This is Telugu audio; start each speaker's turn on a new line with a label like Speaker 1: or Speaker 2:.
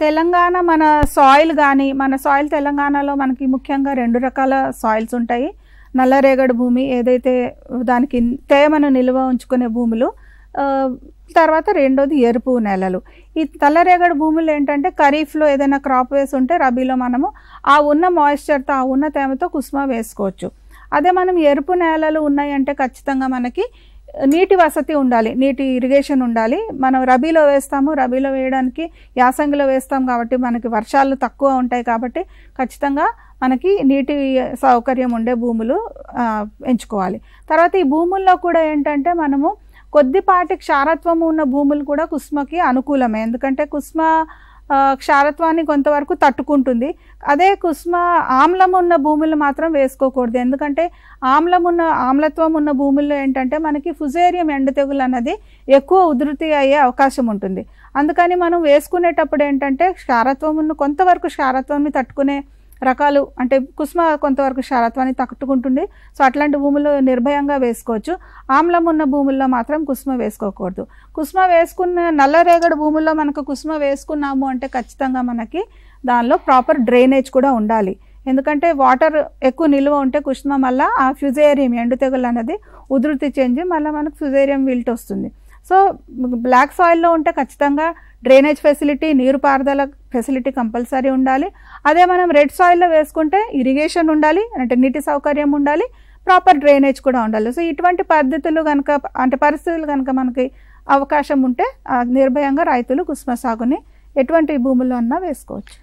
Speaker 1: తెలంగాణ మన సాయిల్ గాని మన సాయిల్ తెలంగాణలో మనకి ముఖ్యంగా 2 రకాల సాయిల్స్ ఉంటాయి. నల్లరేగడి భూమి ఏదైతే దానికి తేమను నిల్వ ఉంచుకునే భూములు, తర్వాత రెండోది ఎరుపు నేలలు. ఈ నల్లరేగడి భూములు ఏంటంటే ఖరీఫ్లో ఏదైనా క్రాప్ వేసి ఉంటే రబీలో మనము ఆ ఉన్న మాయిశ్చర్తో ఆ ఉన్న తేమతో కుసుమ వేసుకోవచ్చు. అదే మనం ఎరుపు నేలలు ఉన్నాయంటే ఖచ్చితంగా మనకి నీటి వసతి ఉండాలి, నీటి ఇరిగేషన్ ఉండాలి. మనం రబీలో వేస్తాము, రబీలో వేయడానికి యాసంగిలో వేస్తాం కాబట్టి మనకి వర్షాలు తక్కువ ఉంటాయి కాబట్టి ఖచ్చితంగా మనకి నీటి సౌకర్యం ఉండే భూములు ఎంచుకోవాలి. తర్వాత ఈ భూముల్లో కూడా ఏంటంటే మనము కొద్దిపాటి క్షారత్వం ఉన్న భూములు కూడా కుసుమకి అనుకూలమే. ఎందుకంటే కుసుమ క్షారత్వాన్ని కొంతవరకు తట్టుకుంటుంది. అదే కుసుమ ఆమ్లం ఉన్న భూములు మాత్రం వేసుకోకూడదు. ఎందుకంటే ఆమ్లత్వం ఉన్న భూముల్లో ఏంటంటే మనకి ఫుజేరియం ఎండు తెగులు అన్నది ఎక్కువ ఉధృతి అయ్యే అవకాశం ఉంటుంది. అందుకని మనం వేసుకునేటప్పుడు ఏంటంటే కొంతవరకు క్షారత్వాన్ని తట్టుకునే రకాలు, అంటే కుసుమ కొంతవరకు క్షారత్వాన్ని తట్టుకుంటుంది. సో అట్లాంటి భూములు నిర్భయంగా వేసుకోవచ్చు. ఆమ్లం ఉన్న భూముల్లో మాత్రం కుసుమ వేసుకోకూడదు. కుసుమ వేసుకున్న నల్లరేగడి భూముల్లో మనకు కుసుమ వేసుకున్నాము అంటే ఖచ్చితంగా మనకి దానిలో ప్రాపర్ డ్రైనేజ్ కూడా ఉండాలి. ఎందుకంటే వాటర్ ఎక్కువ నిల్వ ఉంటే కుసుమ మళ్ళీ ఆ ఫ్యుజేరియం ఎండు తెగులు అనేది ఉధృతి చెంది మళ్ళీ మనకు ఫ్యుజేరియం విల్ట్ వస్తుంది. సో బ్లాక్ సాయిల్లో ఉంటే ఖచ్చితంగా డ్రైనేజ్ ఫెసిలిటీ, నీరు పారుదల ఫెసిలిటీ కంపల్సరీ ఉండాలి. అదే మనం రెడ్ సాయిల్లో వేసుకుంటే ఇరిగేషన్ ఉండాలి, అంటే నీటి సౌకర్యం ఉండాలి, ప్రాపర్ డ్రైనేజ్ కూడా ఉండాలి. సో ఇటువంటి పరిస్థితులు కనుక మనకి అవకాశం ఉంటే నిర్భయంగా రైతులు కుసుమ సాగుని ఎటువంటి భూముల్లో అన్నా వేసుకోవచ్చు.